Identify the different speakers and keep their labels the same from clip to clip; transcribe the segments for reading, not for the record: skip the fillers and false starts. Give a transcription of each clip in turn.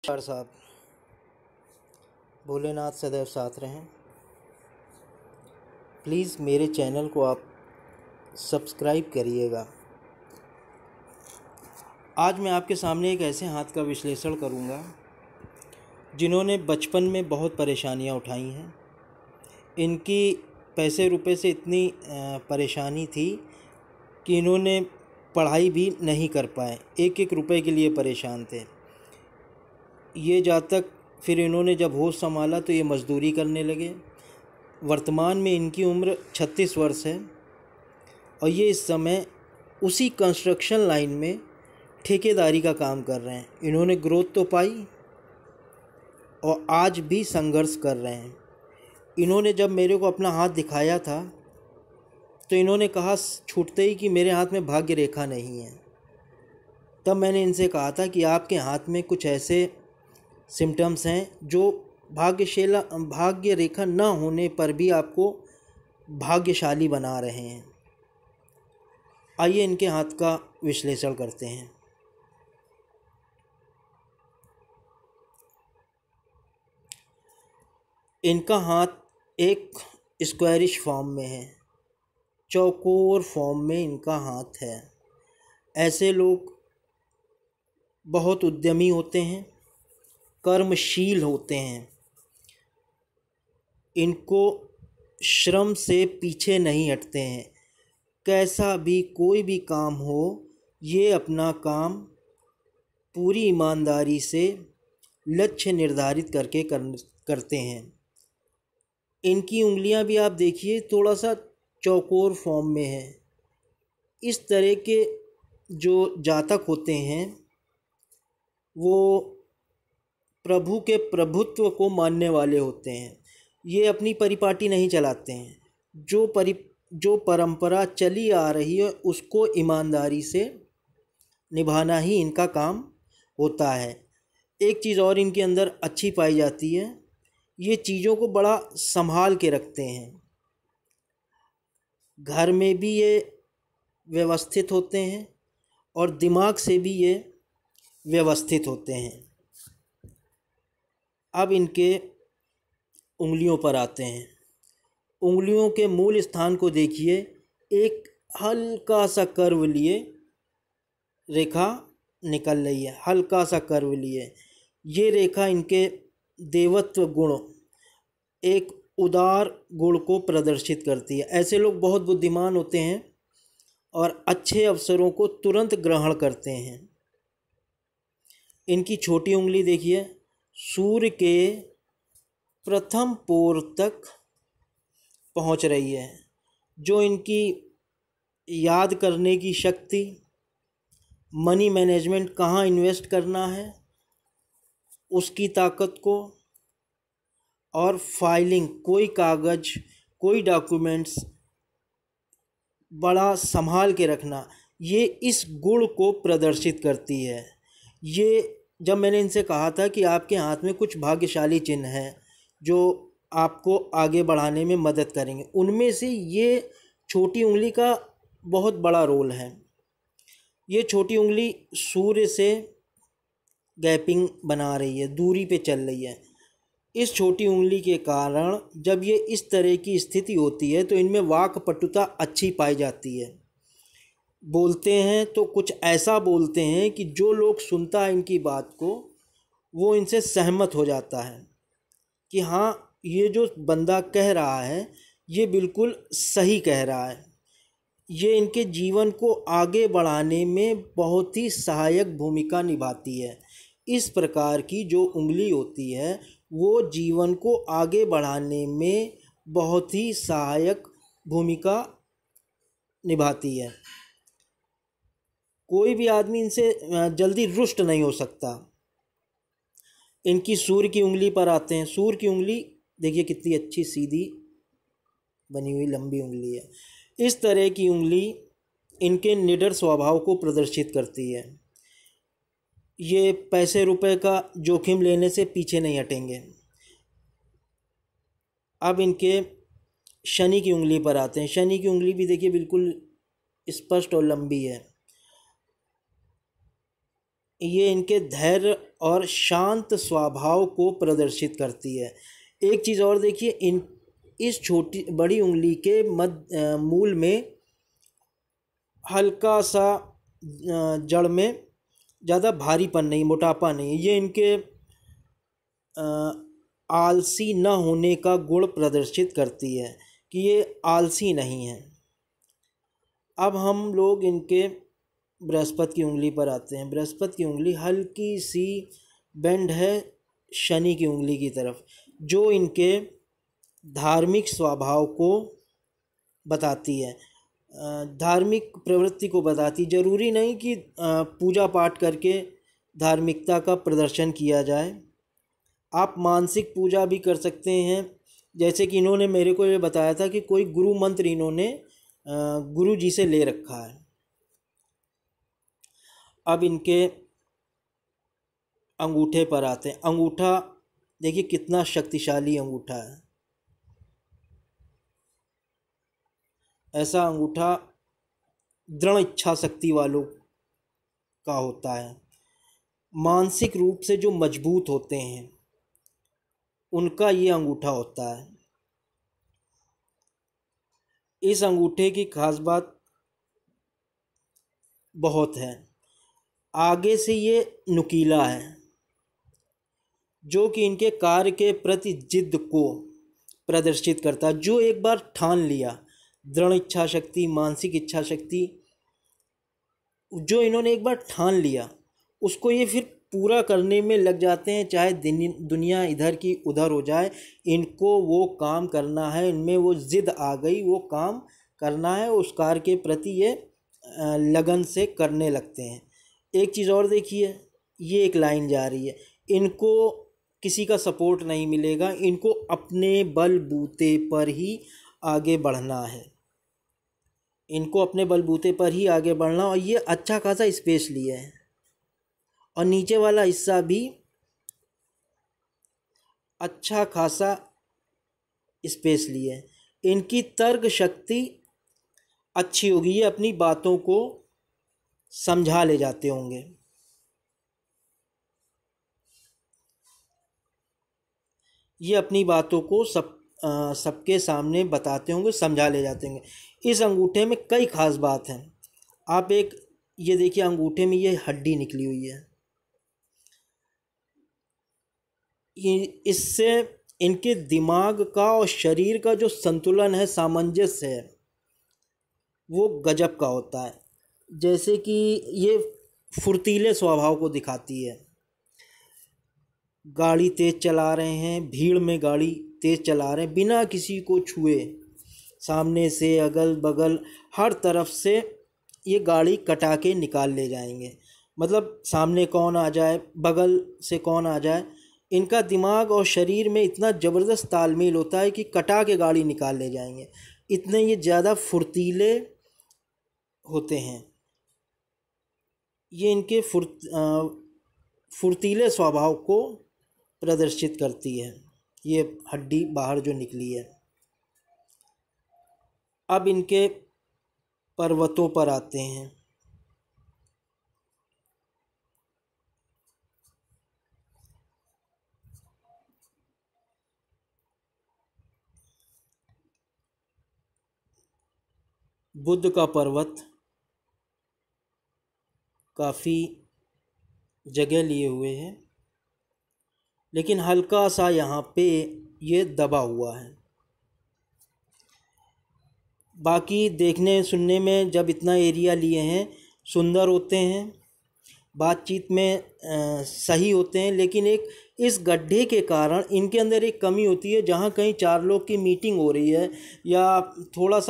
Speaker 1: नमस्कार साहब। भोलेनाथ सदैव साथ रहें। प्लीज़ मेरे चैनल को आप सब्सक्राइब करिएगा। आज मैं आपके सामने एक ऐसे हाथ का विश्लेषण करूंगा जिन्होंने बचपन में बहुत परेशानियां उठाई हैं। इनकी पैसे रुपए से इतनी परेशानी थी कि इन्होंने पढ़ाई भी नहीं कर पाए, एक एक रुपए के लिए परेशान थे। ये जातक फिर इन्होंने जब होश संभाला तो ये मज़दूरी करने लगे। वर्तमान में इनकी उम्र 36 वर्ष है और ये इस समय उसी कंस्ट्रक्शन लाइन में ठेकेदारी का काम कर रहे हैं। इन्होंने ग्रोथ तो पाई और आज भी संघर्ष कर रहे हैं। इन्होंने जब मेरे को अपना हाथ दिखाया था तो इन्होंने कहा छूटते ही कि मेरे हाथ में भाग्य रेखा नहीं है। तब मैंने इनसे कहा था कि आपके हाथ में कुछ ऐसे सिम्टम्स हैं जो भाग्य रेखा न होने पर भी आपको भाग्यशाली बना रहे हैं। आइए इनके हाथ का विश्लेषण करते हैं। इनका हाथ एक स्क्वायरिश फॉर्म में है, चौकोर फॉर्म में इनका हाथ है। ऐसे लोग बहुत उद्यमी होते हैं, कर्मशील होते हैं। इनको श्रम से पीछे नहीं हटते हैं। कैसा भी कोई भी काम हो, ये अपना काम पूरी ईमानदारी से लक्ष्य निर्धारित करके करते हैं। इनकी उंगलियां भी आप देखिए, थोड़ा सा चौकोर फॉर्म में है। इस तरह के जो जातक होते हैं वो प्रभु के प्रभुत्व को मानने वाले होते हैं। ये अपनी परिपाटी नहीं चलाते हैं। जो परंपरा चली आ रही है उसको ईमानदारी से निभाना ही इनका काम होता है। एक चीज़ और इनके अंदर अच्छी पाई जाती है, ये चीज़ों को बड़ा संभाल के रखते हैं। घर में भी ये व्यवस्थित होते हैं और दिमाग से भी ये व्यवस्थित होते हैं। अब इनके उंगलियों पर आते हैं। उंगलियों के मूल स्थान को देखिए, एक हल्का सा कर्व लिए रेखा निकल रही है, हल्का सा कर्व लिए। ये रेखा इनके देवत्व गुण, एक उदार गुण को प्रदर्शित करती है। ऐसे लोग बहुत बुद्धिमान होते हैं और अच्छे अवसरों को तुरंत ग्रहण करते हैं। इनकी छोटी उंगली देखिए, सूर्य के प्रथम पोर तक पहुंच रही है। जो इनकी याद करने की शक्ति, मनी मैनेजमेंट, कहाँ इन्वेस्ट करना है उसकी ताकत को, और फाइलिंग, कोई कागज़, कोई डॉक्यूमेंट्स बड़ा संभाल के रखना, ये इस गुण को प्रदर्शित करती है। ये जब मैंने इनसे कहा था कि आपके हाथ में कुछ भाग्यशाली चिन्ह हैं जो आपको आगे बढ़ाने में मदद करेंगे, उनमें से ये छोटी उंगली का बहुत बड़ा रोल है। ये छोटी उंगली सूर्य से गैपिंग बना रही है, दूरी पे चल रही है। इस छोटी उंगली के कारण जब ये इस तरह की स्थिति होती है तो इनमें वाक्पटुता अच्छी पाई जाती है। बोलते हैं तो कुछ ऐसा बोलते हैं कि जो लोग सुनता है इनकी बात को, वो इनसे सहमत हो जाता है कि हाँ, ये जो बंदा कह रहा है ये बिल्कुल सही कह रहा है। ये इनके जीवन को आगे बढ़ाने में बहुत ही सहायक भूमिका निभाती है। इस प्रकार की जो उंगली होती है वो जीवन को आगे बढ़ाने में बहुत ही सहायक भूमिका निभाती है। कोई भी आदमी इनसे जल्दी रुष्ट नहीं हो सकता। इनकी सूर्य की उंगली पर आते हैं। सूर्य की उंगली देखिए कितनी अच्छी सीधी बनी हुई लंबी उंगली है। इस तरह की उंगली इनके निडर स्वभाव को प्रदर्शित करती है। ये पैसे रुपए का जोखिम लेने से पीछे नहीं हटेंगे। अब इनके शनि की उंगली पर आते हैं। शनि की उंगली भी देखिए बिल्कुल स्पष्ट और लंबी है। ये इनके धैर्य और शांत स्वभाव को प्रदर्शित करती है। एक चीज़ और देखिए, इन इस छोटी बड़ी उंगली के मूल में हल्का सा जड़ में ज़्यादा भारीपन नहीं, मोटापा नहीं। ये इनके आलसी न होने का गुण प्रदर्शित करती है कि ये आलसी नहीं है। अब हम लोग इनके बृहस्पति की उंगली पर आते हैं। बृहस्पति की उंगली हल्की सी बेंड है शनि की उंगली की तरफ, जो इनके धार्मिक स्वभाव को बताती है, धार्मिक प्रवृत्ति को बताती। जरूरी नहीं कि पूजा पाठ करके धार्मिकता का प्रदर्शन किया जाए, आप मानसिक पूजा भी कर सकते हैं। जैसे कि इन्होंने मेरे को ये बताया था कि कोई गुरु मंत्र इन्होंने गुरु जी से ले रखा है। अब इनके अंगूठे पर आते हैं। अंगूठा देखिए कितना शक्तिशाली अंगूठा है। ऐसा अंगूठा दृढ़ इच्छा शक्ति वालों का होता है। मानसिक रूप से जो मजबूत होते हैं उनका ये अंगूठा होता है। इस अंगूठे की खास बात बहुत है। आगे से ये नुकीला है, जो कि इनके कार्य के प्रति जिद्द को प्रदर्शित करता है। जो एक बार ठान लिया, दृढ़ इच्छा शक्ति, मानसिक इच्छा शक्ति, जो इन्होंने एक बार ठान लिया उसको ये फिर पूरा करने में लग जाते हैं। चाहे दुनिया इधर की उधर हो जाए, इनको वो काम करना है। इनमें वो जिद आ गई, वो काम करना है, उस कार्य के प्रति ये लगन से करने लगते हैं। एक चीज़ और देखिए, ये एक लाइन जा रही है, इनको किसी का सपोर्ट नहीं मिलेगा, इनको अपने बलबूते पर ही आगे बढ़ना है। इनको अपने बलबूते पर ही आगे बढ़ना, और ये अच्छा खासा स्पेस लिए है, और नीचे वाला हिस्सा भी अच्छा खासा स्पेस लिए है। इनकी तर्क शक्ति अच्छी होगी, ये अपनी बातों को समझा ले जाते होंगे। ये अपनी बातों को सबके सामने बताते होंगे, समझा ले जाते होंगे। इस अंगूठे में कई खास बात हैं। आप एक ये देखिए, अंगूठे में ये हड्डी निकली हुई है। इससे इनके दिमाग का और शरीर का जो संतुलन है, सामंजस्य है, वो गजब का होता है। जैसे कि ये फुर्तीले स्वभाव को दिखाती है। गाड़ी तेज़ चला रहे हैं, भीड़ में गाड़ी तेज़ चला रहे हैं, बिना किसी को छुए, सामने से अगल बगल हर तरफ से ये गाड़ी कटा के निकाल ले जाएंगे। मतलब सामने कौन आ जाए, बगल से कौन आ जाए, इनका दिमाग और शरीर में इतना ज़बरदस्त तालमेल होता है कि कटा के गाड़ी निकाल ले जाएंगे। इतने ये ज़्यादा फुर्तीले होते हैं। ये इनके फुर्तीले स्वभाव को प्रदर्शित करती है, ये हड्डी बाहर जो निकली है। अब इनके पर्वतों पर आते हैं। बुद्ध का पर्वत काफ़ी जगह लिए हुए है, लेकिन हल्का सा यहाँ पे ये दबा हुआ है। बाकी देखने सुनने में जब इतना एरिया लिए हैं सुंदर होते हैं, बातचीत में सही होते हैं, लेकिन एक इस गड्ढे के कारण इनके अंदर एक कमी होती है। जहाँ कहीं चार लोग की मीटिंग हो रही है, या थोड़ा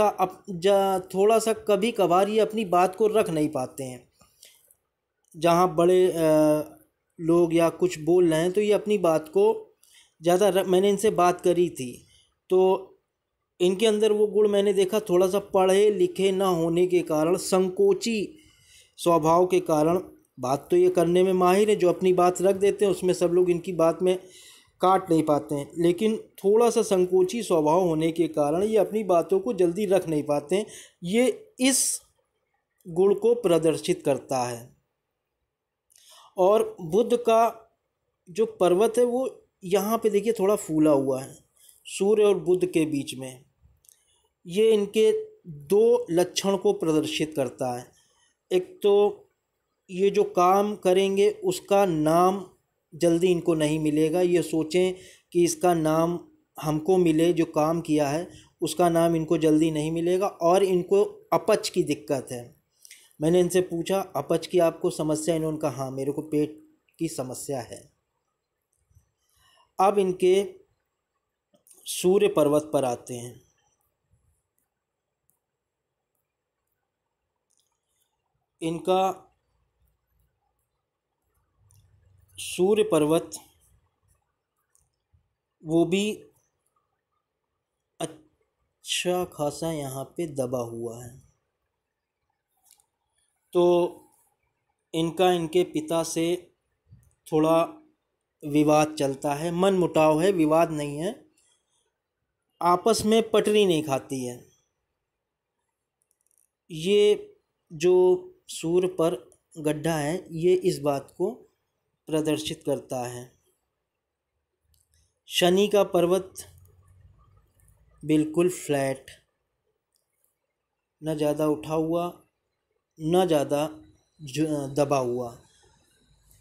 Speaker 1: सा कभी कभार ये अपनी बात को रख नहीं पाते हैं। जहाँ बड़े लोग या कुछ बोल रहे हैं तो ये अपनी बात को ज़्यादा मैंने इनसे बात करी थी, तो इनके अंदर वो गुण मैंने देखा, थोड़ा सा पढ़े लिखे ना होने के कारण, संकोची स्वभाव के कारण। बात तो ये करने में माहिर है, जो अपनी बात रख देते हैं उसमें सब लोग इनकी बात में काट नहीं पाते हैं, लेकिन थोड़ा सा संकोची स्वभाव होने के कारण ये अपनी बातों को जल्दी रख नहीं पाते हैं। ये इस गुण को प्रदर्शित करता है। और बुध का जो पर्वत है वो यहाँ पे देखिए थोड़ा फूला हुआ है सूर्य और बुध के बीच में। ये इनके दो लक्षण को प्रदर्शित करता है। एक तो ये जो काम करेंगे उसका नाम जल्दी इनको नहीं मिलेगा, ये सोचें कि इसका नाम हमको मिले, जो काम किया है उसका नाम इनको जल्दी नहीं मिलेगा। और इनको अपच की दिक्कत है। मैंने इनसे पूछा अपच की आपको समस्या, इन्होंने कहा हाँ मेरे को पेट की समस्या है। अब इनके सूर्य पर्वत पर आते हैं। इनका सूर्य पर्वत वो भी अच्छा खासा यहाँ पे दबा हुआ है। तो इनका इनके पिता से थोड़ा विवाद चलता है, मन मुटाव है, विवाद नहीं है, आपस में पटरी नहीं खाती है। ये जो सूर्य पर गड्ढा है ये इस बात को प्रदर्शित करता है। शनि का पर्वत बिल्कुल फ्लैट, न ज़्यादा उठा हुआ न ज़्यादा दबा हुआ।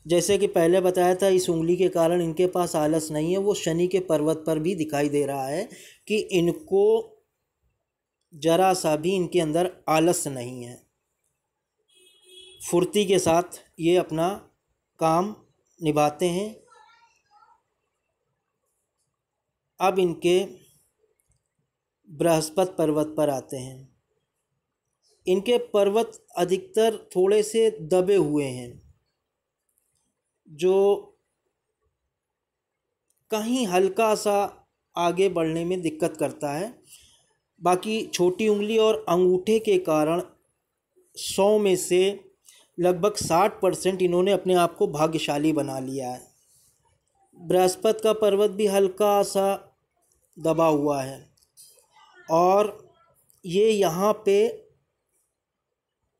Speaker 1: जैसे कि पहले बताया था इस उंगली के कारण इनके पास आलस नहीं है, वो शनि के पर्वत पर भी दिखाई दे रहा है कि इनको जरा सा भी इनके अंदर आलस नहीं है। फुर्ती के साथ ये अपना काम निभाते हैं। अब इनके बृहस्पति पर्वत पर आते हैं। इनके पर्वत अधिकतर थोड़े से दबे हुए हैं, जो कहीं हल्का सा आगे बढ़ने में दिक्कत करता है। बाकी छोटी उंगली और अंगूठे के कारण 100 में से लगभग 60% इन्होंने अपने आप को भाग्यशाली बना लिया है। बृहस्पति का पर्वत भी हल्का सा दबा हुआ है और ये यहाँ पे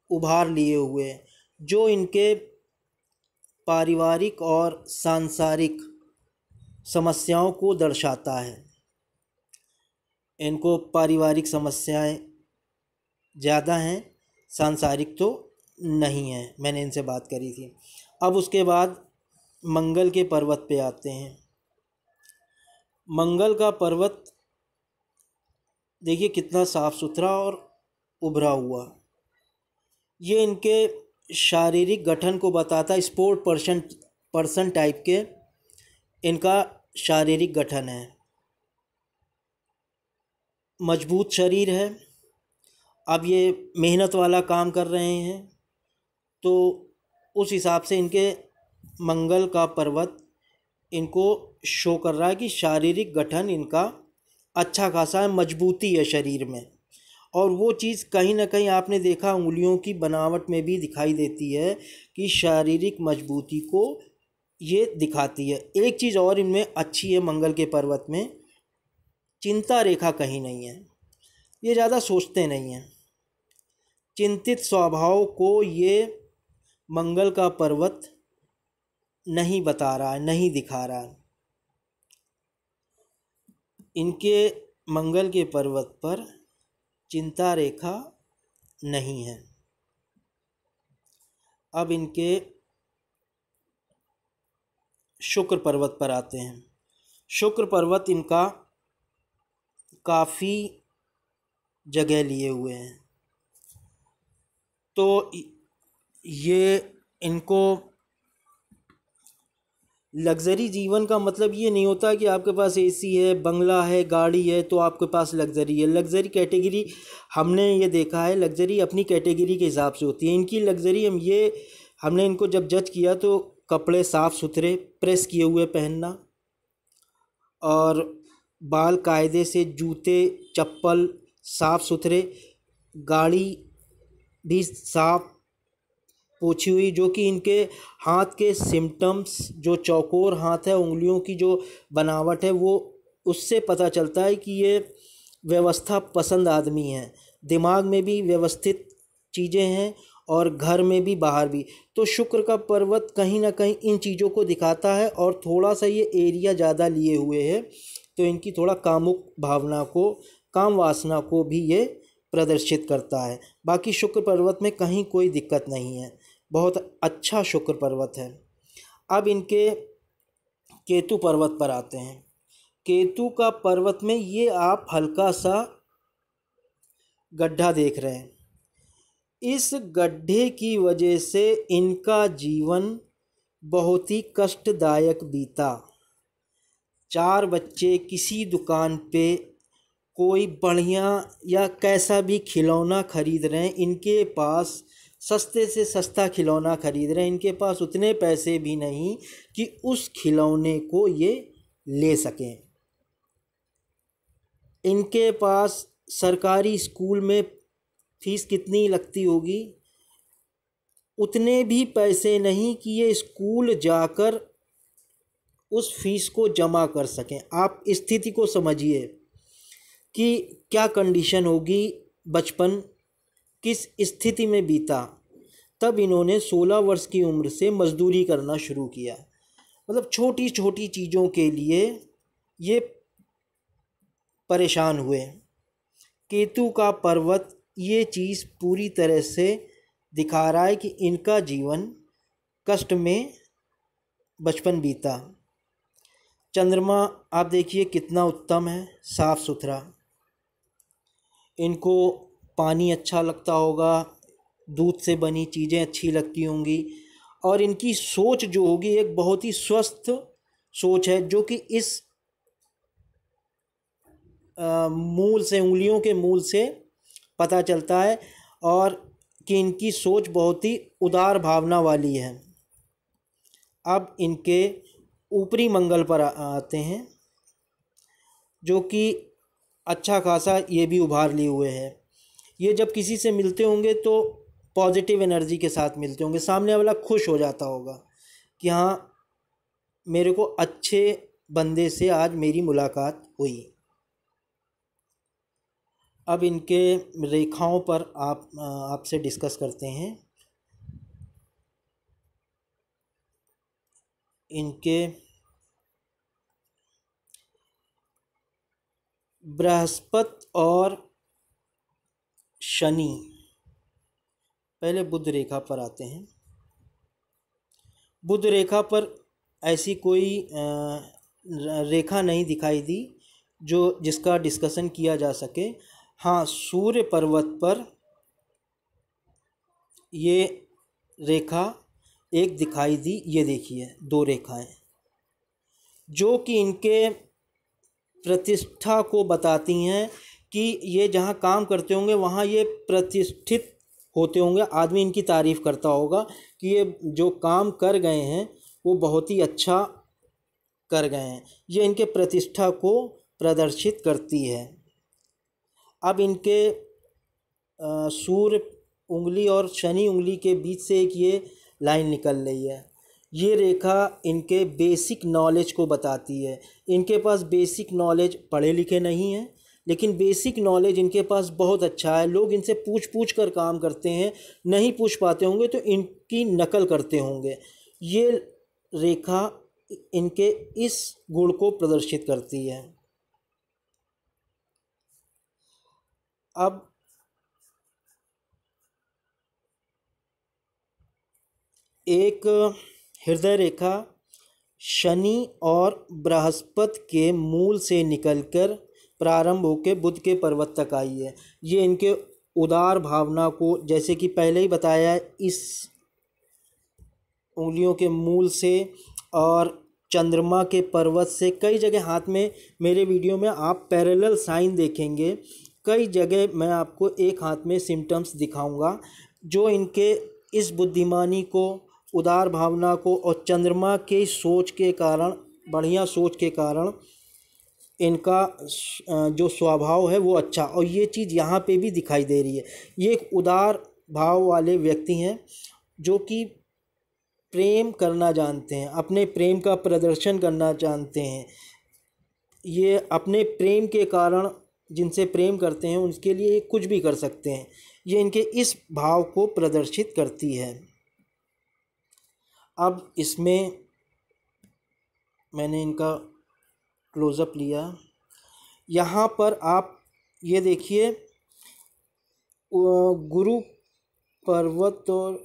Speaker 1: उभार लिए हुए हैं, जो इनके पारिवारिक और सांसारिक समस्याओं को दर्शाता है। इनको पारिवारिक समस्याएं ज़्यादा हैं, सांसारिक तो नहीं है। मैंने इनसे बात करी थी। अब उसके बाद मंगल के पर्वत पे आते हैं। मंगल का पर्वत देखिए कितना साफ सुथरा और उभरा हुआ। ये इनके शारीरिक गठन को बताता है। स्पोर्ट पर्सन टाइप के इनका शारीरिक गठन है। मजबूत शरीर है। अब ये मेहनत वाला काम कर रहे हैं तो उस हिसाब से इनके मंगल का पर्वत इनको शो कर रहा है कि शारीरिक गठन इनका अच्छा खासा है, मजबूती है शरीर में। और वो चीज़ कहीं ना कहीं आपने देखा उंगलियों की बनावट में भी दिखाई देती है कि शारीरिक मजबूती को ये दिखाती है। एक चीज़ और इनमें अच्छी है मंगल के पर्वत में, चिंता रेखा कहीं नहीं है। ये ज़्यादा सोचते नहीं हैं। चिंतित स्वभाव को ये मंगल का पर्वत नहीं बता रहा है, नहीं दिखा रहा है। इनके मंगल के पर्वत पर चिंता रेखा नहीं है। अब इनके शुक्र पर्वत पर आते हैं। शुक्र पर्वत इनका काफ़ी जगह लिए हुए हैं। तो ये इनको लग्जरी जीवन का मतलब ये नहीं होता कि आपके पास एसी है, बंगला है, गाड़ी है तो आपके पास लग्जरी है। लग्जरी कैटेगरी हमने ये देखा है, लग्जरी अपनी कैटेगरी के हिसाब से होती है। इनकी लग्जरी हमने इनको जब जज किया तो कपड़े साफ़ सुथरे प्रेस किए हुए पहनना और बाल कायदे से, जूते चप्पल साफ़ सुथरे, गाड़ी भी साफ पोछी हुई, जो कि इनके हाथ के सिम्टम्स, जो चौकोर हाथ है, उंगलियों की जो बनावट है, वो उससे पता चलता है कि ये व्यवस्था पसंद आदमी है। दिमाग में भी व्यवस्थित चीज़ें हैं और घर में भी बाहर भी। तो शुक्र का पर्वत कहीं ना कहीं इन चीज़ों को दिखाता है, और थोड़ा सा ये एरिया ज़्यादा लिए हुए है तो इनकी थोड़ा कामुक भावना को, काम वासना को भी ये प्रदर्शित करता है। बाकी शुक्र पर्वत में कहीं कोई दिक्कत नहीं है, बहुत अच्छा शुक्र पर्वत है। अब इनके केतु पर्वत पर आते हैं। केतु का पर्वत में ये आप हल्का सा गड्ढा देख रहे हैं। इस गड्ढे की वजह से इनका जीवन बहुत ही कष्टदायक बीता। 4 बच्चे किसी दुकान पे कोई बढ़िया या कैसा भी खिलौना खरीद रहे हैं, इनके पास सस्ते से सस्ता खिलौना खरीद रहे हैं, इनके पास उतने पैसे भी नहीं कि उस खिलौने को ये ले सकें। इनके पास सरकारी स्कूल में फीस कितनी लगती होगी, उतने भी पैसे नहीं कि ये स्कूल जाकर उस फीस को जमा कर सकें। आप स्थिति को समझिए कि क्या कंडीशन होगी, बचपन किस स्थिति में बीता। तब इन्होंने 16 वर्ष की उम्र से मजदूरी करना शुरू किया। मतलब छोटी छोटी चीज़ों के लिए ये परेशान हुए। केतु का पर्वत ये चीज़ पूरी तरह से दिखा रहा है कि इनका जीवन कष्ट में बचपन बीता। चंद्रमा आप देखिए कितना उत्तम है, साफ़ सुथरा। इनको पानी अच्छा लगता होगा, दूध से बनी चीज़ें अच्छी लगती होंगी, और इनकी सोच जो होगी एक बहुत ही स्वस्थ सोच है, जो कि इस मूल से, उंगलियों के मूल से पता चलता है, और कि इनकी सोच बहुत ही उदार भावना वाली है। अब इनके ऊपरी मंगल पर आते हैं, जो कि अच्छा खासा ये भी उभार लिए हुए है। ये जब किसी से मिलते होंगे तो पॉजिटिव एनर्जी के साथ मिलते होंगे, सामने वाला खुश हो जाता होगा कि हाँ, मेरे को अच्छे बंदे से आज मेरी मुलाकात हुई। अब इनके रेखाओं पर आपसे डिस्कस करते हैं। इनके बृहस्पति और शनि, पहले बुध रेखा पर आते हैं। बुध रेखा पर ऐसी कोई रेखा नहीं दिखाई दी जिसका डिस्कशन किया जा सके। हाँ, सूर्य पर्वत पर ये रेखा एक दिखाई दी, ये देखिए 2 रेखाएं, जो कि इनके प्रतिष्ठा को बताती हैं कि ये जहाँ काम करते होंगे वहाँ ये प्रतिष्ठित होते होंगे। आदमी इनकी तारीफ़ करता होगा कि ये जो काम कर गए हैं वो बहुत ही अच्छा कर गए हैं। ये इनके प्रतिष्ठा को प्रदर्शित करती है। अब इनके सूर्य उंगली और शनि उंगली के बीच से एक ये लाइन निकल रही है। ये रेखा इनके बेसिक नॉलेज को बताती है। इनके पास बेसिक नॉलेज, पढ़े लिखे नहीं हैं, लेकिन बेसिक नॉलेज इनके पास बहुत अच्छा है। लोग इनसे पूछ पूछ कर काम करते हैं, नहीं पूछ पाते होंगे तो इनकी नकल करते होंगे। ये रेखा इनके इस गुण को प्रदर्शित करती है। अब एक हृदय रेखा शनि और बृहस्पति के मूल से निकलकर प्रारंभ होकर बुध के पर्वत तक आई है। ये इनके उदार भावना को, जैसे कि पहले ही बताया, इस उंगलियों के मूल से और चंद्रमा के पर्वत से कई जगह हाथ में, मेरे वीडियो में आप पैरेलल साइन देखेंगे, कई जगह मैं आपको एक हाथ में सिम्टम्स दिखाऊंगा जो इनके इस बुद्धिमानी को, उदार भावना को और चंद्रमा के सोच के कारण, बढ़िया सोच के कारण इनका जो स्वभाव है वो अच्छा, और ये चीज़ यहाँ पे भी दिखाई दे रही है। ये एक उदार भाव वाले व्यक्ति हैं जो कि प्रेम करना जानते हैं, अपने प्रेम का प्रदर्शन करना जानते हैं। ये अपने प्रेम के कारण जिनसे प्रेम करते हैं उनके लिए कुछ भी कर सकते हैं। ये इनके इस भाव को प्रदर्शित करती है। अब इसमें मैंने इनका क्लोज़अप लिया। यहाँ पर आप ये देखिए, गुरु पर्वत और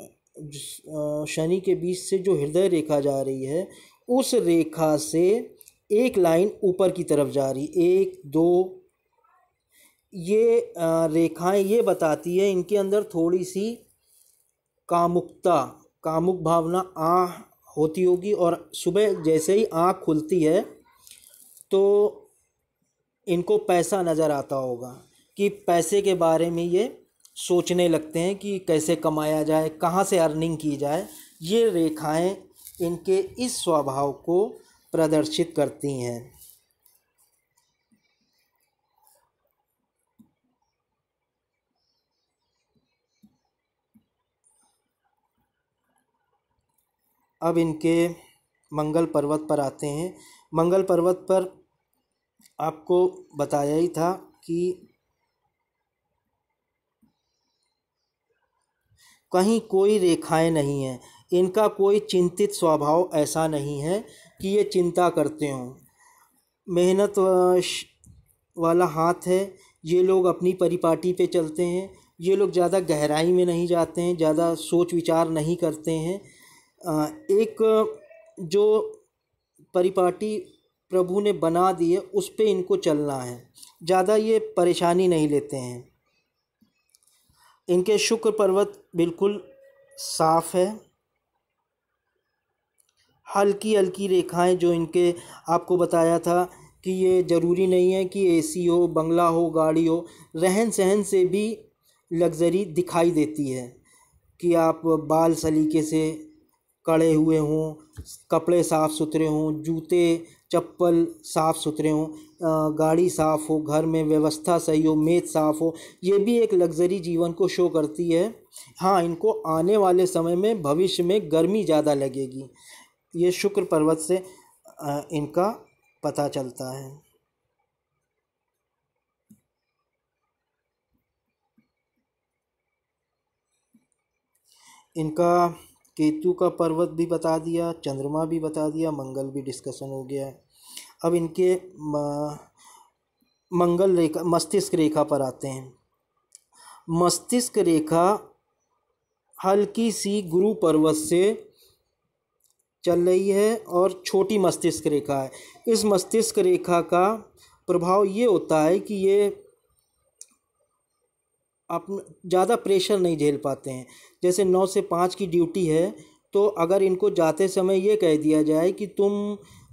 Speaker 1: शनि के बीच से जो हृदय रेखा जा रही है, उस रेखा से एक लाइन ऊपर की तरफ जा रही, 1 2, ये रेखाएं ये बताती है इनके अंदर थोड़ी सी कामुक भावना होती होगी। और सुबह जैसे ही आँख खुलती है तो इनको पैसा नज़र आता होगा, कि पैसे के बारे में ये सोचने लगते हैं कि कैसे कमाया जाए, कहाँ से अर्निंग की जाए। ये रेखाएं इनके इस स्वभाव को प्रदर्शित करती हैं। अब इनके मंगल पर्वत पर आते हैं। मंगल पर्वत पर आपको बताया ही था कि कहीं कोई रेखाएं नहीं हैं। इनका कोई चिंतित स्वभाव ऐसा नहीं है कि ये चिंता करते हों। मेहनत वाला हाथ है। ये लोग अपनी परिपाटी पे चलते हैं। ये लोग ज़्यादा गहराई में नहीं जाते हैं, ज़्यादा सोच विचार नहीं करते हैं। एक जो परिपाटी प्रभु ने बना दी है उस पे इनको चलना है, ज़्यादा ये परेशानी नहीं लेते हैं। इनके शुक्र पर्वत बिल्कुल साफ है। हल्की हल्की रेखाएं जो इनके आपको बताया था कि ये ज़रूरी नहीं है कि एसी हो, बंगला हो, गाड़ी हो, रहन सहन से भी लग्जरी दिखाई देती है। कि आप बाल सलीके से कड़े हुए हों, कपड़े साफ़ सुथरे हों, जूते चप्पल साफ़ सुथरे हों, गाड़ी साफ़ हो, घर में व्यवस्था सही हो, मेज़ साफ़ हो, ये भी एक लग्जरी जीवन को शो करती है। हाँ, इनको आने वाले समय में भविष्य में गर्मी ज़्यादा लगेगी, ये शुक्र पर्वत से इनका पता चलता है। इनका केतु का पर्वत भी बता दिया, चंद्रमा भी बता दिया, मंगल भी डिस्कशन हो गया। अब इनके मंगल रेखा मस्तिष्क रेखा पर आते हैं। मस्तिष्क रेखा हल्की सी गुरु पर्वत से चल रही है और छोटी मस्तिष्क रेखा है। इस मस्तिष्क रेखा का प्रभाव ये होता है कि ये अपना ज़्यादा प्रेशर नहीं झेल पाते हैं। जैसे 9 से 5 की ड्यूटी है, तो अगर इनको जाते समय ये कह दिया जाए कि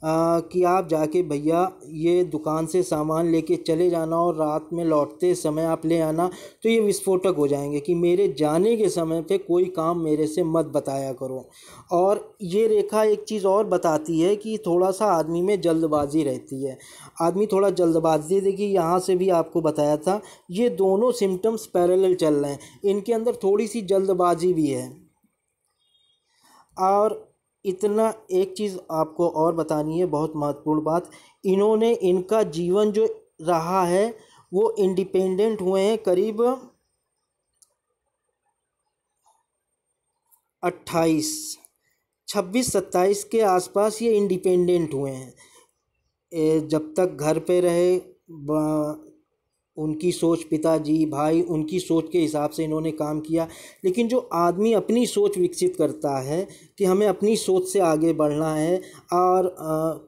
Speaker 1: कि आप जाके भैया ये दुकान से सामान लेके चले जाना और रात में लौटते समय आप ले आना, तो ये विस्फोटक हो जाएंगे कि मेरे जाने के समय पे कोई काम मेरे से मत बताया करो। और ये रेखा एक चीज़ और बताती है कि थोड़ा सा आदमी में जल्दबाजी रहती है। आदमी थोड़ा जल्दबाजी, देखिए यहाँ से भी आपको बताया था, ये दोनों सिम्टम्स पैरेलल चल रहे हैं। इनके अंदर थोड़ी सी जल्दबाजी भी है। और इतना एक चीज़ आपको और बतानी है, बहुत महत्वपूर्ण बात, इन्होंने इनका जीवन जो रहा है वो इंडिपेंडेंट हुए हैं करीब 26-27 के आसपास ये इंडिपेंडेंट हुए हैं। जब तक घर पे रहे, उनकी सोच, पिताजी भाई, उनकी सोच के हिसाब से इन्होंने काम किया। लेकिन जो आदमी अपनी सोच विकसित करता है कि हमें अपनी सोच से आगे बढ़ना है और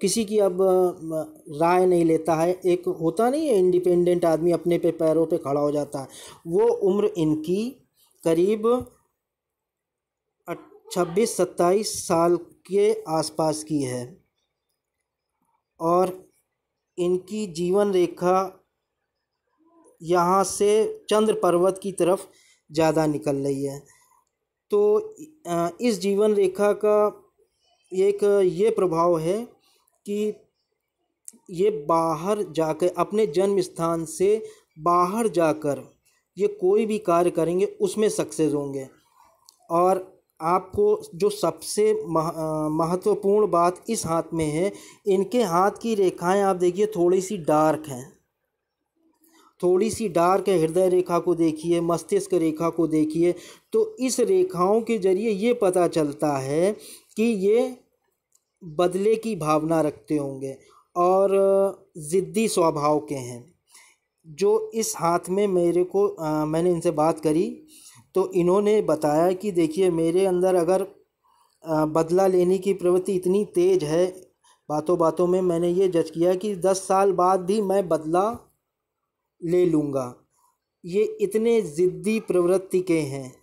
Speaker 1: किसी की अब राय नहीं लेता है, एक होता नहीं है इंडिपेंडेंट आदमी अपने पे पैरों पे खड़ा हो जाता है, वो उम्र इनकी करीब 26-27 साल के आसपास की है। और इनकी जीवन रेखा यहाँ से चंद्र पर्वत की तरफ ज़्यादा निकल रही है। तो इस जीवन रेखा का एक ये प्रभाव है कि ये बाहर जाकर, अपने जन्म स्थान से बाहर जाकर ये कोई भी कार्य करेंगे उसमें सक्सेस होंगे। और आपको जो सबसे महत्वपूर्ण बात इस हाथ में है, इनके हाथ की रेखाएं आप देखिए थोड़ी सी डार्क हैं, थोड़ी सी डार्क है, हृदय रेखा को देखिए, मस्तिष्क रेखा को देखिए, तो इस रेखाओं के जरिए ये पता चलता है कि ये बदले की भावना रखते होंगे और ज़िद्दी स्वभाव के हैं। जो इस हाथ में मेरे को मैंने इनसे बात करी तो इन्होंने बताया कि देखिए मेरे अंदर अगर बदला लेने की प्रवृत्ति इतनी तेज़ है, बातों बातों में मैंने ये जज किया कि 10 साल बाद भी मैं बदला ले लूँगा। ये इतने ज़िद्दी प्रवृत्ति के हैं,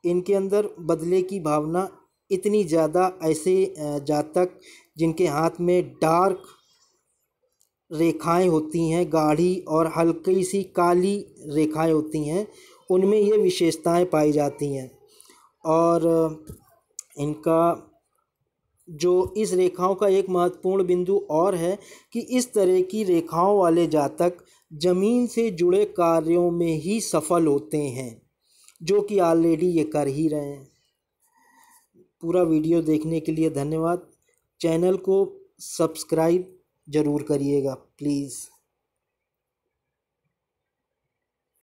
Speaker 1: इनके अंदर बदले की भावना इतनी ज़्यादा। ऐसे जातक जिनके हाथ में डार्क रेखाएं होती हैं, गाढ़ी और हल्की सी काली रेखाएं होती हैं, उनमें ये विशेषताएं पाई जाती हैं। और इनका जो इस रेखाओं का एक महत्वपूर्ण बिंदु और है कि इस तरह की रेखाओं वाले जातक ज़मीन से जुड़े कार्यों में ही सफल होते हैं, जो कि ऑलरेडी ये कर ही रहे हैं। पूरा वीडियो देखने के लिए धन्यवाद। चैनल को सब्सक्राइब ज़रूर करिएगा प्लीज़।